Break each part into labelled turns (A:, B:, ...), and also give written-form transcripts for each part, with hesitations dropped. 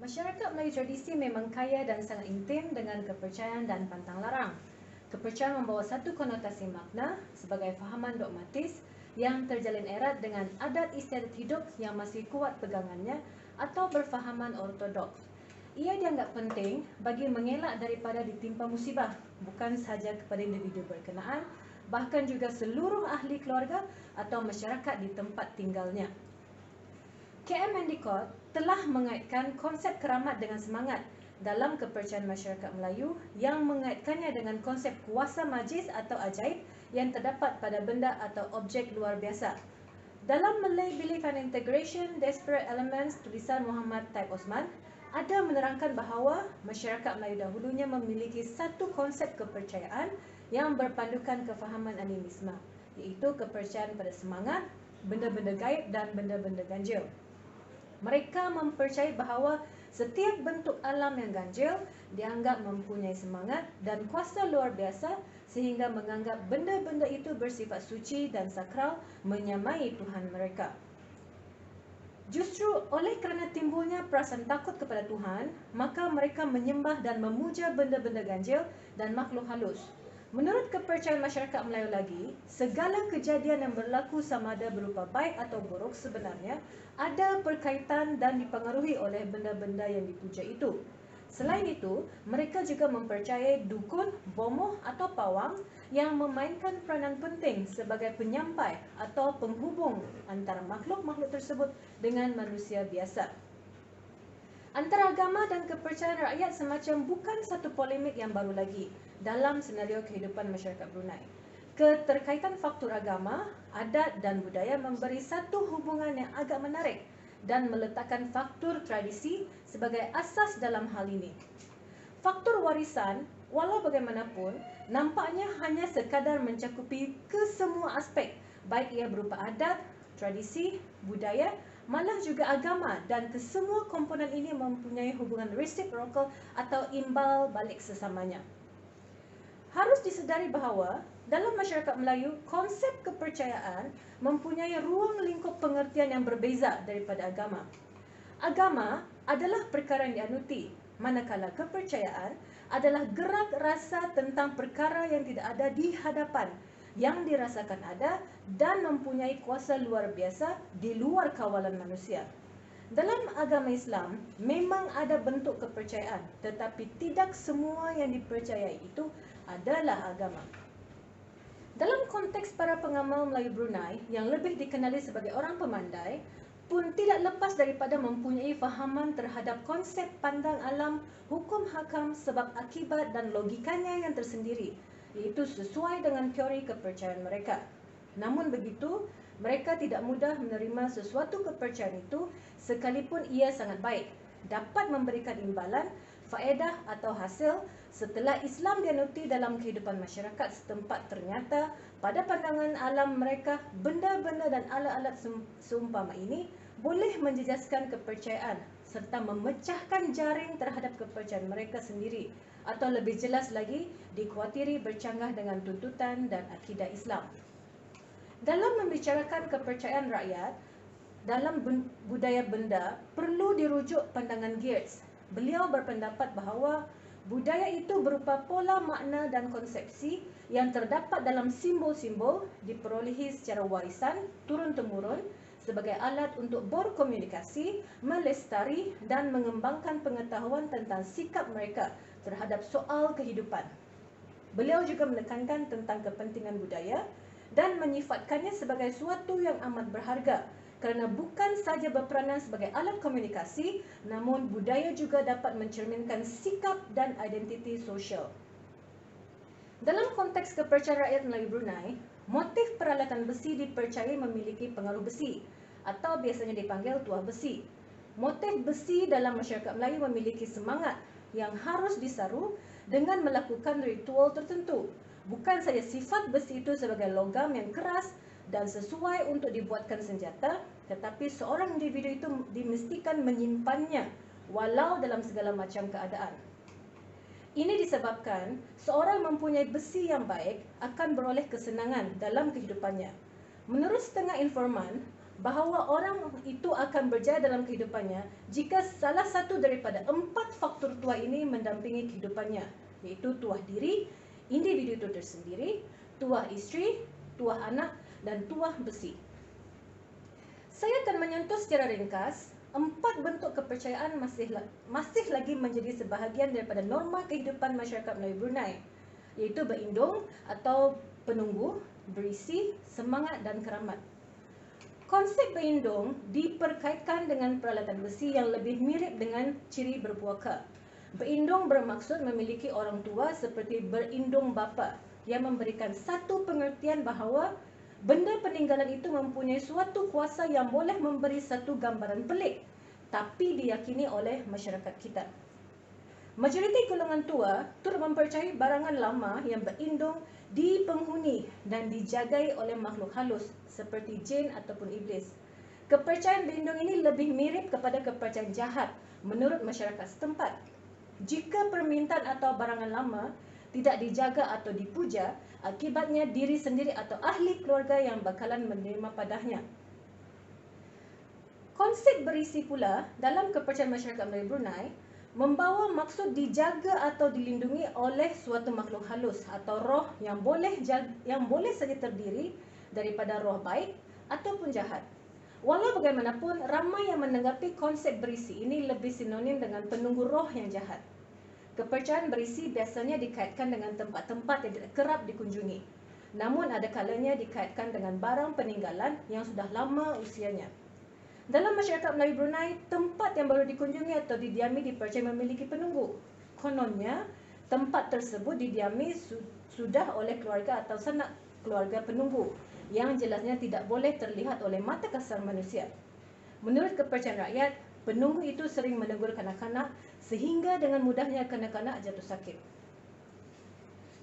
A: Masyarakat Melayu tradisi memang kaya dan sangat intim dengan kepercayaan dan pantang larang. Kepercayaan membawa satu konotasi makna sebagai fahaman dogmatis yang terjalin erat dengan adat istiadat hidup yang masih kuat pegangannya atau berfahaman ortodoks. Ia dianggap penting bagi mengelak daripada ditimpa musibah, bukan sahaja kepada individu berkenaan, bahkan juga seluruh ahli keluarga atau masyarakat di tempat tinggalnya. KM Endicott telah mengaitkan konsep keramat dengan semangat dalam kepercayaan masyarakat Melayu yang mengaitkannya dengan konsep kuasa majis atau ajaib yang terdapat pada benda atau objek luar biasa. Dalam Malay Belief and Integration, Disparate Elements, tulisan Muhammad Taib Osman, ada menerangkan bahawa masyarakat Melayu dahulunya memiliki satu konsep kepercayaan yang berpandukan kefahaman animisme, iaitu kepercayaan pada semangat, benda-benda gaib dan benda-benda ganjil. Mereka mempercayai bahawa setiap bentuk alam yang ganjil dianggap mempunyai semangat dan kuasa luar biasa sehingga menganggap benda-benda itu bersifat suci dan sakral menyamai Tuhan mereka. Justru oleh kerana timbulnya perasaan takut kepada Tuhan, maka mereka menyembah dan memuja benda-benda ganjil dan makhluk halus. Menurut kepercayaan masyarakat Melayu lagi, segala kejadian yang berlaku sama ada berupa baik atau buruk sebenarnya ada perkaitan dan dipengaruhi oleh benda-benda yang dipuja itu. Selain itu, mereka juga mempercayai dukun, bomoh atau pawang yang memainkan peranan penting sebagai penyampai atau penghubung antara makhluk-makhluk tersebut dengan manusia biasa. Antara agama dan kepercayaan rakyat semacam bukan satu polemik yang baru lagi dalam senario kehidupan masyarakat Brunei. Keterkaitan faktor agama, adat dan budaya memberi satu hubungan yang agak menarik dan meletakkan faktor tradisi sebagai asas dalam hal ini. Faktor warisan, walau bagaimanapun, nampaknya hanya sekadar mencakupi kesemua aspek, baik ia berupa adat, tradisi, budaya, malah juga agama, dan kesemua komponen ini mempunyai hubungan reciprocal atau imbal balik sesamanya. Harus disedari bahawa dalam masyarakat Melayu, konsep kepercayaan mempunyai ruang lingkup pengertian yang berbeza daripada agama. Agama adalah perkara yang dianuti, manakala kepercayaan adalah gerak rasa tentang perkara yang tidak ada di hadapan, yang dirasakan ada dan mempunyai kuasa luar biasa di luar kawalan manusia. Dalam agama Islam, memang ada bentuk kepercayaan, tetapi tidak semua yang dipercayai itu adalah agama. Dalam konteks para pengamal Melayu Brunei yang lebih dikenali sebagai orang pemandai, pun tidak lepas daripada mempunyai fahaman terhadap konsep pandang alam, hukum hakam, sebab akibat dan logikanya yang tersendiri, iaitu sesuai dengan teori kepercayaan mereka. Namun begitu, mereka tidak mudah menerima sesuatu kepercayaan itu sekalipun ia sangat baik, dapat memberikan imbalan, faedah atau hasil setelah Islam dianuti dalam kehidupan masyarakat setempat. Ternyata pada pandangan alam mereka, benda-benda dan alat-alat seumpama ini boleh menjejaskan kepercayaan serta memecahkan jaring terhadap kepercayaan mereka sendiri, atau lebih jelas lagi, dikhawatiri bercanggah dengan tuntutan dan akidah Islam. Dalam membicarakan kepercayaan rakyat dalam budaya benda, perlu dirujuk pandangan Geertz. Beliau berpendapat bahawa budaya itu berupa pola makna dan konsepsi yang terdapat dalam simbol-simbol diperolehi secara warisan turun-temurun sebagai alat untuk berkomunikasi, melestari dan mengembangkan pengetahuan tentang sikap mereka terhadap soal kehidupan. Beliau juga menekankan tentang kepentingan budaya dan menyifatkannya sebagai suatu yang amat berharga kerana bukan sahaja berperanan sebagai alat komunikasi, namun budaya juga dapat mencerminkan sikap dan identiti sosial. Dalam konteks kepercayaan rakyat Melayu Brunei, motif peralatan besi dipercayai memiliki pengaruh besi atau biasanya dipanggil tuah besi. Motif besi dalam masyarakat Melayu memiliki semangat yang harus disaru dengan melakukan ritual tertentu. Bukan saja sifat besi itu sebagai logam yang keras dan sesuai untuk dibuatkan senjata, tetapi seorang individu itu dimestikan menyimpannya walau dalam segala macam keadaan. Ini disebabkan seorang mempunyai besi yang baik akan beroleh kesenangan dalam kehidupannya. Menurut setengah informan, bahawa orang itu akan berjaya dalam kehidupannya jika salah satu daripada 4 faktor tuah ini mendampingi kehidupannya, iaitu tuah diri, individu itu tersendiri, tuah isteri, tuah anak dan tuah besi. Saya akan menyentuh secara ringkas 4 bentuk kepercayaan masih lagi menjadi sebahagian daripada norma kehidupan masyarakat Melayu Brunei, iaitu berindung atau penunggu, berisi, semangat dan keramat. Konsep berindung diperkaitkan dengan peralatan besi yang lebih mirip dengan ciri berpuaka. Berindung bermaksud memiliki orang tua seperti berindung bapa yang memberikan satu pengertian bahawa benda peninggalan itu mempunyai suatu kuasa yang boleh memberi satu gambaran pelik, tapi diyakini oleh masyarakat kita. Majoriti golongan tua turut mempercayai barangan lama yang berindung dipenghuni dan dijagai oleh makhluk halus seperti jin ataupun iblis. Kepercayaan berindung ini lebih mirip kepada kepercayaan jahat menurut masyarakat setempat. Jika permintaan atau barangan lama tidak dijaga atau dipuja, akibatnya diri sendiri atau ahli keluarga yang bakalan menerima padanya. Konsep berisi pula dalam kepercayaan masyarakat Melayu Brunei membawa maksud dijaga atau dilindungi oleh suatu makhluk halus atau roh yang boleh saja terdiri daripada roh baik ataupun jahat. Walau bagaimanapun, ramai yang menanggapi konsep berisi ini lebih sinonim dengan penunggu roh yang jahat. Kepercayaan berisi biasanya dikaitkan dengan tempat-tempat yang tidak kerap dikunjungi. Namun ada kalanya dikaitkan dengan barang peninggalan yang sudah lama usianya. Dalam masyarakat Melayu Brunei, tempat yang baru dikunjungi atau didiami dipercayai memiliki penunggu. Kononnya, tempat tersebut didiami sudah oleh keluarga atau sanak keluarga penunggu yang jelasnya tidak boleh terlihat oleh mata kasar manusia. Menurut kepercayaan rakyat, penunggu itu sering menegur kanak-kanak sehingga dengan mudahnya kanak-kanak jatuh sakit.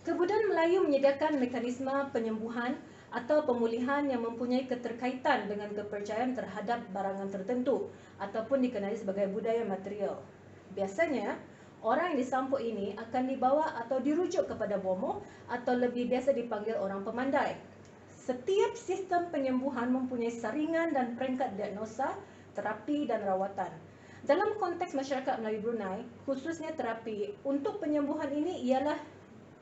A: Kebudayaan Melayu menyediakan mekanisme penyembuhan atau pemulihan yang mempunyai keterkaitan dengan kepercayaan terhadap barangan tertentu ataupun dikenali sebagai budaya material. Biasanya, orang yang disampuk ini akan dibawa atau dirujuk kepada bomoh atau lebih biasa dipanggil orang pemandai. Setiap sistem penyembuhan mempunyai saringan dan peringkat diagnosa, terapi dan rawatan. Dalam konteks masyarakat Melayu Brunei, khususnya terapi untuk penyembuhan ini ialah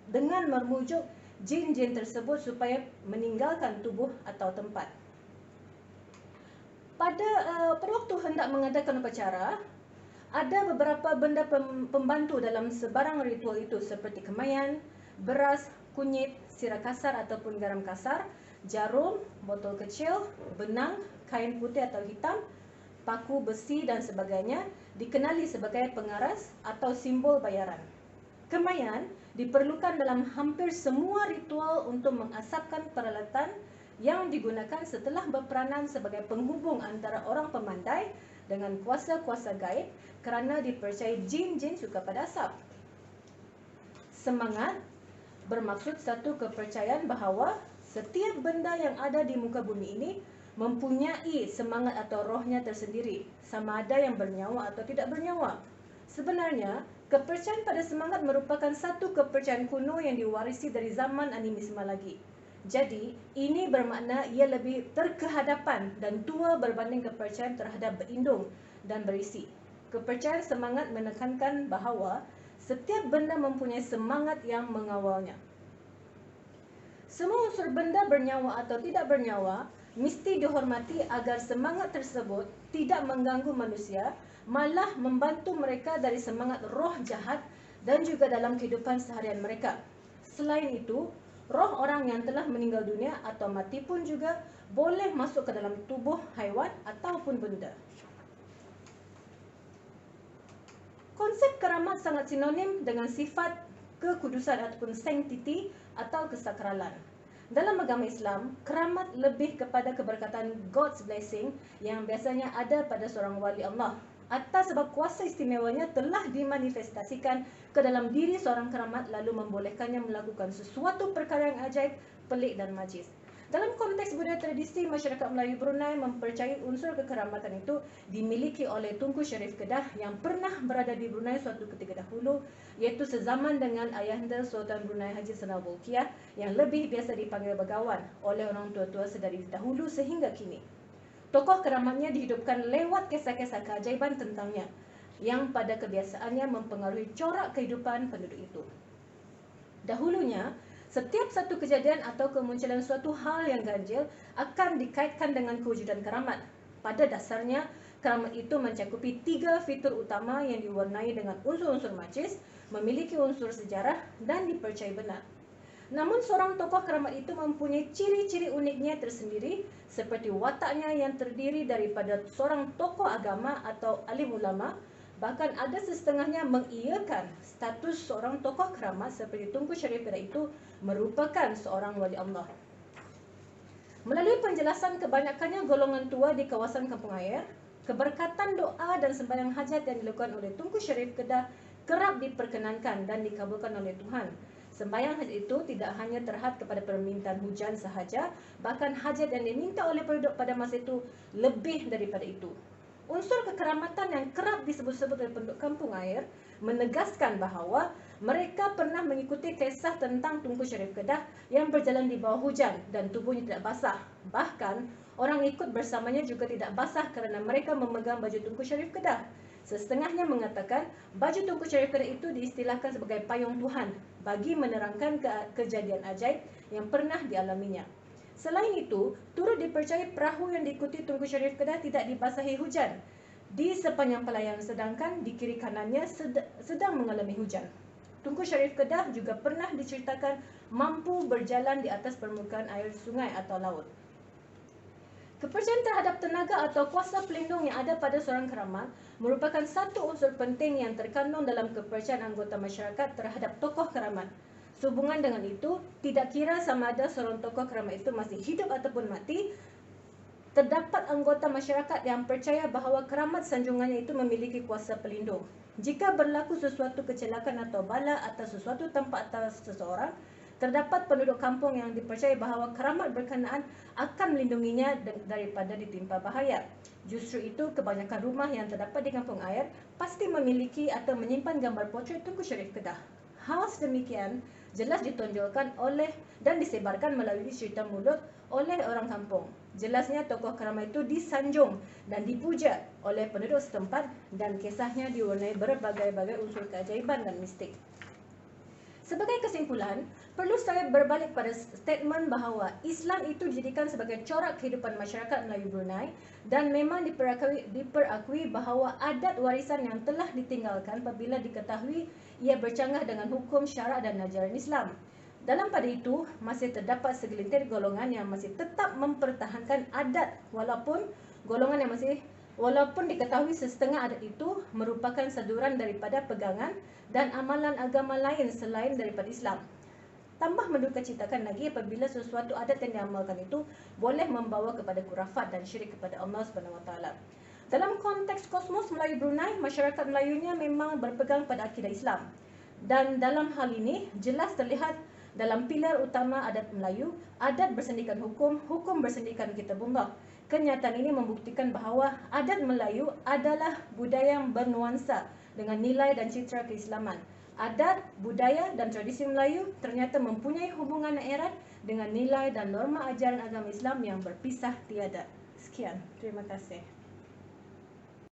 A: dengan merujuk jin-jin tersebut supaya meninggalkan tubuh atau tempat. Pada waktu hendak mengadakan upacara, ada beberapa benda pembantu dalam sebarang ritual itu seperti kemayan, beras, kunyit, sirah kasar ataupun garam kasar, jarum, botol kecil, benang, kain putih atau hitam, paku besi dan sebagainya dikenali sebagai pengaras atau simbol bayaran. Kemayan diperlukan dalam hampir semua ritual untuk mengasapkan peralatan yang digunakan setelah berperanan sebagai penghubung antara orang pemandai dengan kuasa-kuasa gaib kerana dipercayai jin-jin suka pada asap. Semangat bermaksud satu kepercayaan bahawa setiap benda yang ada di muka bumi ini mempunyai semangat atau rohnya tersendiri, sama ada yang bernyawa atau tidak bernyawa. Sebenarnya, kepercayaan pada semangat merupakan satu kepercayaan kuno yang diwarisi dari zaman animisme lagi. Jadi, ini bermakna ia lebih terkehadapan dan tua berbanding kepercayaan terhadap berindung dan berisi. Kepercayaan semangat menekankan bahawa setiap benda mempunyai semangat yang mengawalnya. Semua unsur benda bernyawa atau tidak bernyawa mesti dihormati agar semangat tersebut tidak mengganggu manusia, malah membantu mereka dari semangat roh jahat dan juga dalam kehidupan seharian mereka. Selain itu, roh orang yang telah meninggal dunia atau mati pun juga boleh masuk ke dalam tubuh haiwan ataupun benda. Konsep keramat sangat sinonim dengan sifat kekudusan ataupun sanctity atau kesakralan. Dalam agama Islam, keramat lebih kepada keberkatan God's blessing yang biasanya ada pada seorang wali Allah, atas sebab kuasa istimewanya telah dimanifestasikan ke dalam diri seorang keramat lalu membolehkannya melakukan sesuatu perkara yang ajaib, pelik dan majis. Dalam konteks budaya tradisi, masyarakat Melayu Brunei mempercayai unsur kekeramatan itu dimiliki oleh Tunku Syarif Kedah yang pernah berada di Brunei suatu ketika dahulu, iaitu sezaman dengan Ayahanda Sultan Brunei Haji Sanaw Bolkiah yang lebih biasa dipanggil Begawan oleh orang tua-tua sedari dahulu sehingga kini. Tokoh keramatnya dihidupkan lewat kisah-kisah keajaiban tentangnya, yang pada kebiasaannya mempengaruhi corak kehidupan penduduk itu. Dahulunya, setiap satu kejadian atau kemunculan suatu hal yang ganjil akan dikaitkan dengan kewujudan keramat. Pada dasarnya, keramat itu mencakupi 3 fitur utama yang diwarnai dengan unsur-unsur magis, memiliki unsur sejarah, dan dipercayai benar. Namun seorang tokoh keramat itu mempunyai ciri-ciri uniknya tersendiri, seperti wataknya yang terdiri daripada seorang tokoh agama atau alim ulama. Bahkan ada setengahnya mengiyakan status seorang tokoh keramat seperti Tunku Syarif Kedah itu merupakan seorang wali Allah. Melalui penjelasan kebanyakannya golongan tua di kawasan Kampung Ayer, keberkatan doa dan sembahyang hajat yang dilakukan oleh Tunku Syarif Kedah kerap diperkenankan dan dikabulkan oleh Tuhan. Sembahyang hajat itu tidak hanya terhad kepada permintaan hujan sahaja, bahkan hajat yang diminta oleh penduduk pada masa itu lebih daripada itu. Unsur kekeramatan yang kerap disebut-sebut oleh penduduk Kampung Ayer menegaskan bahawa mereka pernah mengikuti kisah tentang Tunku Syarif Kedah yang berjalan di bawah hujan dan tubuhnya tidak basah. Bahkan, orang ikut bersamanya juga tidak basah kerana mereka memegang baju Tunku Syarif Kedah. Setengahnya mengatakan baju Tunku Syarif Kedah itu diistilahkan sebagai payung Tuhan bagi menerangkan kejadian ajaib yang pernah dialaminya. Selain itu, turut dipercayai perahu yang diikuti Tunku Syarif Kedah tidak dibasahi hujan di sepanjang pelayan, sedangkan di kiri kanannya sedang mengalami hujan. Tunku Syarif Kedah juga pernah diceritakan mampu berjalan di atas permukaan air sungai atau laut. Kepercayaan terhadap tenaga atau kuasa pelindung yang ada pada seorang keramat merupakan satu unsur penting yang terkandung dalam kepercayaan anggota masyarakat terhadap tokoh keramat. Sehubungan dengan itu, tidak kira sama ada seorang tokoh keramat itu masih hidup ataupun mati, terdapat anggota masyarakat yang percaya bahawa keramat sanjungannya itu memiliki kuasa pelindung. Jika berlaku sesuatu kecelakaan atau bala atau sesuatu tempat atas seseorang, terdapat penduduk kampung yang dipercayai bahawa keramat berkenaan akan melindunginya daripada ditimpa bahaya. Justru itu, kebanyakan rumah yang terdapat di Kampung Ayer pasti memiliki atau menyimpan gambar potret Tunku Syarif Kedah. Hal sedemikian jelas ditonjolkan oleh dan disebarkan melalui cerita mulut oleh orang kampung. Jelasnya tokoh keramat itu disanjung dan dipuja oleh penduduk setempat dan kisahnya diwarnai berbagai-bagai unsur keajaiban dan mistik. Sebagai kesimpulan, perlu saya berbalik pada statement bahawa Islam itu dijadikan sebagai corak kehidupan masyarakat Melayu Brunei dan memang diperakui bahawa adat warisan yang telah ditinggalkan apabila diketahui ia bercanggah dengan hukum syarak dan ajaran Islam. Dalam pada itu, masih terdapat segelintir golongan yang masih tetap mempertahankan adat walaupun diketahui setengah adat itu merupakan saduran daripada pegangan dan amalan agama lain selain daripada Islam. Tambah mendukacitakan lagi apabila sesuatu adat yang diamalkan itu boleh membawa kepada khurafat dan syirik kepada Allah SWT. Dalam konteks kosmos Melayu Brunei, masyarakat Melayunya memang berpegang pada akidah Islam. Dan dalam hal ini, jelas terlihat dalam pilar utama adat Melayu, adat bersendikan hukum, hukum bersendikan kitabullah. Kenyataan ini membuktikan bahawa adat Melayu adalah budaya yang bernuansa dengan nilai dan citra keislaman. Adat, budaya dan tradisi Melayu ternyata mempunyai hubungan erat dengan nilai dan norma ajaran agama Islam yang berpisah tiada. Sekian, terima kasih.